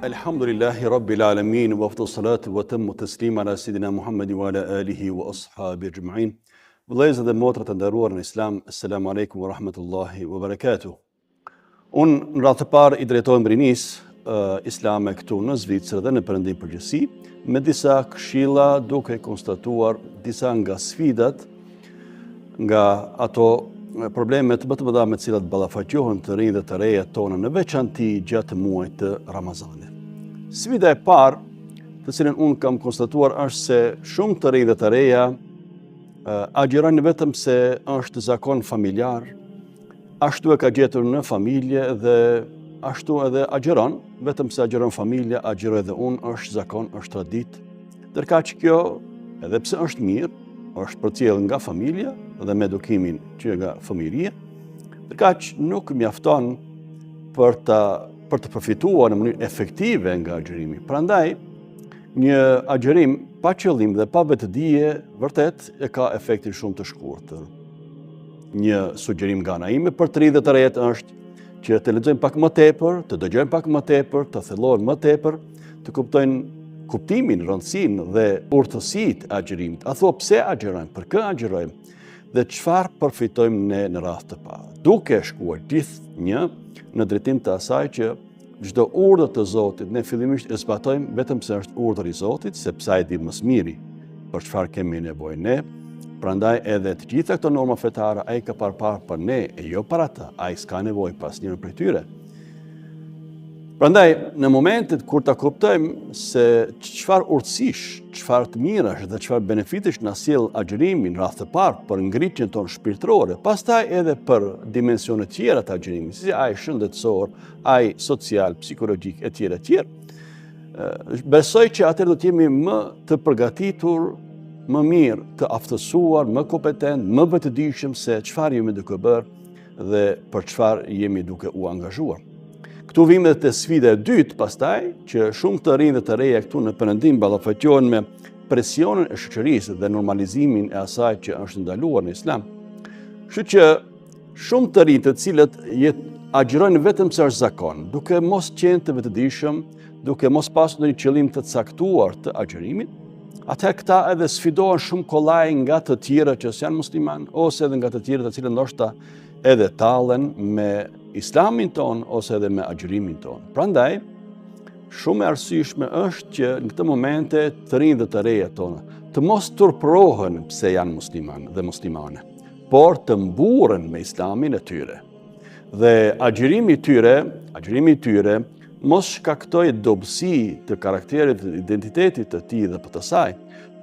Alhamdulillahi Rabbil Alamin, wa afdal salatu wa tammu taslima ala Sidina Muhammadi wa ala alihi wa ashabi ajma'in. Vëllezër dhe motra të nderuar në Islam, assalamu alaikum wa rahmatullahi wa barakatuh. Unë në radhë të parë i drejtohem rinisë islame këtu në Zvicër dhe në Perëndim përgjithësi, me disa këshilla duke konstatuar disa nga sfidat, nga ato problemet më të mëdha me të cilat ballafaqohen të rinjtë dhe të reja tonë në veçanti gjatë muajit të Ramazanit. Sfida e parë, të cilën unë kam konstatuar, është se shumë të rinjtë dhe të reja agjerojnë vetëm se është zakon familjar, ashtu e ka gjetur në familje dhe ashtu edhe agjeron, vetëm se agjeron familja, agjeroj edhe unë, është zakon, është tradit. Ndërka që kjo, edhe pse është mirë, është përcjell nga familja dhe me edukimin që nga fëmijëria, ndërka që nuk mjafton për të përfituar në mënyrë efektive nga agjerimi. Prandaj, një agjerim pa qëllim dhe pa vetëdije vërtet e ka efektin shumë të shkurtër. Një sugjerim nga ana ime për të rinjtë dhe të rejet është që të lexojnë pak më tepër, të dëgjojnë pak më tepër, të thellohen më tepër, të kuptojnë kuptimin, rëndësinë dhe urtësitë e agjerimit. A thua pse agjerojmë, për kë agjerojmë dhe çfarë përfitojmë ne në rast të parë. Duke shkuar gjithnjë në drejtim të asaj që çdo urdhër të Zotit ne fillimisht e zbatojmë vetëm se është urdhër i Zotit, sepse ai di më së miri për çfarë kemi nevojë ne. Prandaj edhe të gjitha këto norma fetare ai ka parë për ne e jo për ata. Ai s'ka nevojë pas njërin prej tyre. Prandaj, në momentet kur ta kuptojmë se çfarë urtësish, çfarë të mirash dhe çfarë benefitesh na sjell agjerimi në radhë të parë për ngritjen tonë shpirtërore, pastaj edhe për dimensione tjera të agjerimit, si ai shëndetësor, ai social, psikologjik etj. Besoj që atëherë do të jemi më të përgatitur, më mirë të aftësuar, më kompetent, më vetëdijshëm se çfarë jemi duke bërë dhe për çfarë jemi duke u angazhuar. Këtu vim edhe te sfida e dytë pastaj, që shumë të rinj dhe të reja këtu në Perëndim ballafaqohen me presionin e shoqërisë dhe normalizimin e asaj që është ndaluar në Islam. Kështu që shumë të rinj të cilët agjerojnë vetëm se është zakon, duke mos qenë të vetëdijshëm, duke mos pasur ndonjë qëllim të caktuar të agjerimit, atëherë këta edhe sfidohen shumë kollaj nga të tjerë që janë musliman, ose edhe nga të tjerë të cilët ndoshta edhe tallen me Islamin ton ose edhe me agjerimin ton. Prandaj, shumë e arsyeshme është që në këtë momente të rinj dhe të reja tona të mos turpërohen pse janë musliman dhe muslimane, por të mburren me Islamin e tyre. Dhe agjerimi i tyre mos shkaktoj dobësi të karakterit dhe identitetit të tij dhe të saj,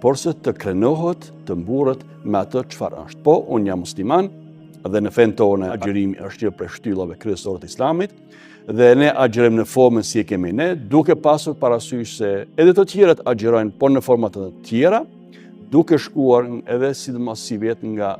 por se të krenohet, të mburret me atë çfarë është. Po, unë jam musliman, dhe në fen tonë agjerimi është një prej shtyllave kryesore të Islamit, dhe ne agjerojmë në formën si e kemi ne, duke pasur parasysh se edhe të tjerët agjerojnë, por në forma të tjera, duke shkuar edhe sidomos si vjet nga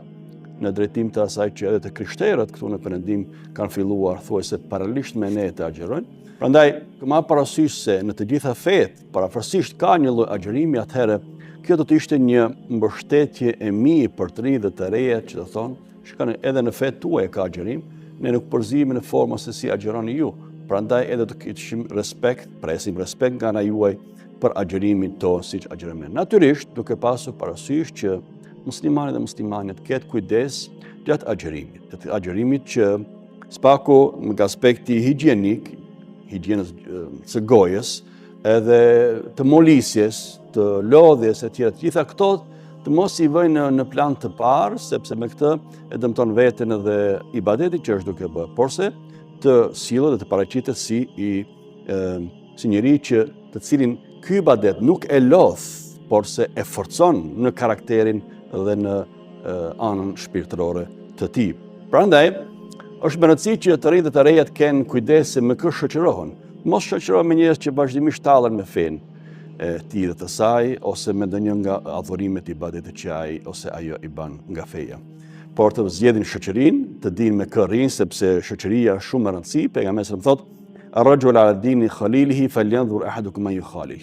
në drejtim të asaj që edhe të krishterët këtu në Perëndim kanë filluar thuajse paralelisht me ne të agjerojnë. Prandaj, këma parasysh se në të gjitha fetë, parafërsisht ka një lloj agjerimi, atëherë kjo do të ishte një mbështetje e mirë për të rinjtë dhe të reja që do thonë shikoni edhe në fetë tuaj ka agjerim, ne nuk përzihemi në forma se si agjeroni ju. Prandaj edhe të kishim respekt, presim respekt nga ana juaj për agjerimin tonë siç agjerojmë ne. Natyrisht, duke pasur parasysh që muslimanët dhe muslimanët ketë kujdes gjatë agjerimit që spaku nga aspekti higienik, higjienës së gojës, edhe të molisjes, të lodhjes etj. Gjitha këto të mos i vëjnë në plan të parë, sepse me këtë e dëmton veten edhe ibadeti që është duke bërë, porse të sillet dhe të paraqitet si njëri që të cilin ky ibadet nuk e lodh, porse e forcon në karakterin dhe në anën shpirtërore të tij. Prandaj, është me rëndësi që të rinjtë dhe të reja të kenë kujdes se me kë shoqërohen. Mos shoqërohen me njerëz që vazhdimisht tallen me fenë e tij dhe të saj, ose me ndonjë nga adhurimet i ibadetit që ai ose ajo i bën nga feja. Por të zgjedhin shoqërinë, të dinë me kë rrin, sepse shoqëria është shumë e rëndësishme. Pejgamberi sa më thotë, "Ar-rajulu ala dini khalilihi falyanzur ahadukum man yukhalil."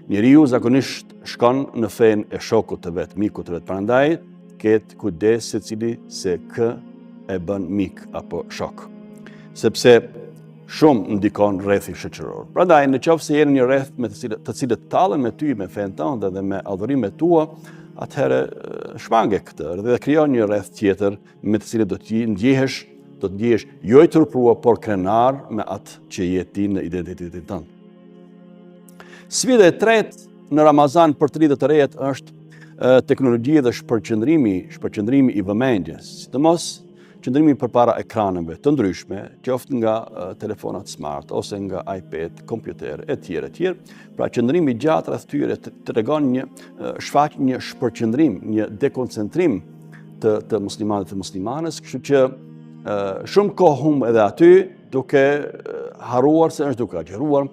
Njeriu zakonisht shkon në fenë e shokut të vet, mikut të vet. Prandaj ketë kujdes secili se kë e bën mik apo shok. Sepse shumë ndikon rrethi shoqëror. Prandaj nëse jeni një rreth me të cilët tallen me ty, me fen tënde dhe me adhurimet tua, atëherë shmange këtë dhe krijon një rreth tjetër me të cilët do të ndjehesh jo i turpruar, por krenar me atë që je ti në identitetin tënd. Sfida e tretë në Ramazan për të ridhët të rejet është teknologjia dhe shpërqendrimi i vëmendjes, sidomos qëndrimi përpara ekraneve të ndryshme, qoftë nga telefonat smart ose nga iPad, kompjuter e tjerë. Pra qëndrimi gjatë rreth tyre tregon shfaq një shpërqendrim, një dekoncentrim të muslimanëve dhe muslimanes, kështu që shumë kohë humb edhe aty duke harruar se është duke agjeruar,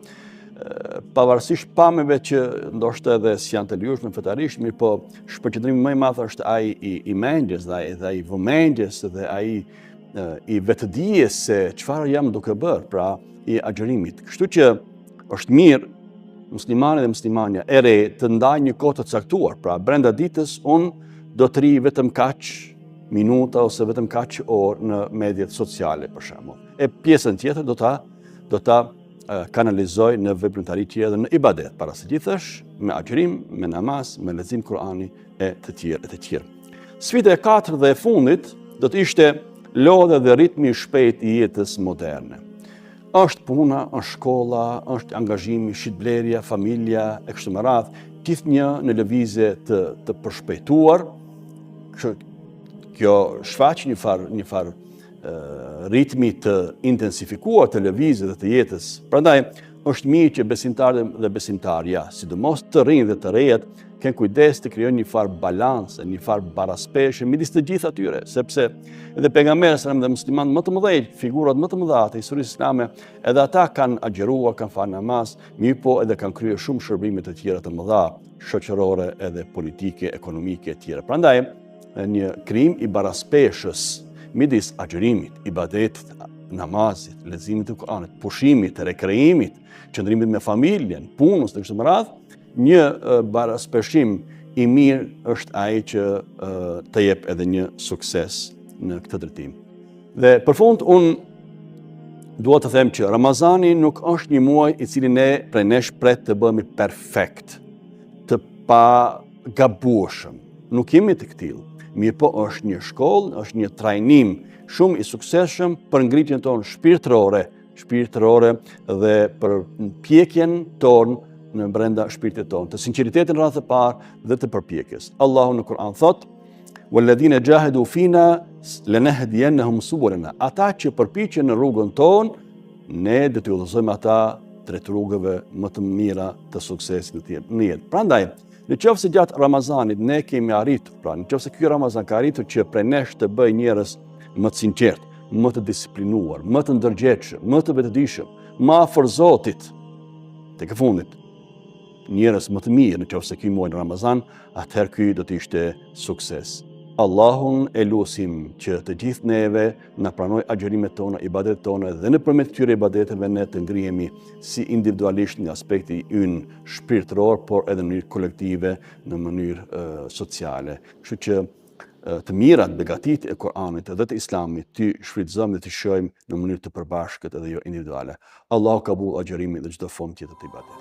pavarësisht pamjeve që ndoshta edhe janë të lirueshme fetarisht, mirë po shpërqendrimi më i madh është ai i mendjes dhe ai vëmendjes dhe ai i vetëdijes se çfarë jam duke bërë, pra i agjerimit. Kështu që është mirë muslimani dhe muslimania e re të ndajë një kohë të caktuar, pra brenda ditës unë do të rri vetëm kaq minuta ose vetëm kaq orë në mediat sociale për shembull. E pjesën tjetër do ta kanalizoj në veprimtari tjetër dhe në ibadet, para së gjithësh, me agjerim, me namaz, me lexim Kur'ani e të tjerë. Sfida e katërt dhe e fundit do të ishte lodha dhe ritmi i shpejt i jetës moderne. Është puna, është shkolla, është angazhimi, shitblerja, familja e kështu me radhë, gjithnjë në lëvizje të përshpejtuar. Kjo shfaq një farë ritmi të intensifikuar të lëvizjes dhe të jetës. Prandaj është mirë që besimtarët dhe besimtarja, sidomos të rinjtë dhe të rejet, kanë kujdes të krijojnë një farë balanse, një farë baraspeshje midis të gjithë atyre, sepse edhe pejgamberi sallallahu dhe muslimanët më të mëdhenj, figurat më të mëdha të historisë islame, edhe ata kanë agjeruar, kanë falë namaz, mirë po edhe kanë kryer shumë shërbime të tjera të mëdha, shoqërore edhe politike, ekonomike e tjera. Prandaj një krijim i baraspeshës midis agjerimit, ibadetit, namazit, leximit të Kuranit, pushimit, rekreimit, qëndrimit me familjen, punës të kështu me radhë, një baraspeshim i mirë është ai që të jep edhe një sukses në këtë drejtim. Dhe për fund unë dua të them që Ramazani nuk është një muaj i cili ne prej nesh pret të bëhemi perfekt, të pa gabueshëm. Nuk jemi të tillë. Mirë po është një shkollë, është një trajnim shumë i suksesshëm për ngritjen tonë shpirtërore dhe për pjekjen tonë në brenda shpirtit tonë, të sinqeritetin rreth të parë dhe të përpjekjes. Allahu në Kur'an thot: "Walladhina jahadu fina lanahdiyannahum subulana." Ata që përpiqen në rrugën tonë, ne do t'i udhëzojmë ata drejt rrugëve më të mira të suksesit në jetë. Prandaj nëse gjatë Ramazanit ne kemi arritur, pra nëse ky Ramazan ka arritur që prej nesh të bëj njerëz më të sinqert, më të disiplinuar, më të ndërgjegjshëm, më të vetëdijshëm, më afër Zotit, tek e fundit, njerëz më të mirë nëse ky muaj Ramazan, atëherë ky do të ishte sukses. Allahun e lutim që të gjithë neve na pranoj agjerimet tona, ibadetet tona dhe nëpërmjet këtyre ibadeteve ne të ngrihemi si individualisht në aspekti ynë shpirtëror, por edhe në mënyrë kolektive, në mënyrë sociale. Kështu që të mirat, begatitë e Kur'anit dhe të Islamit ty shfrytëzojmë dhe të shohim në mënyrë të përbashkët edhe jo individuale. Allahu kabul agjerimin dhe çdo formë tjetër të ibadetit.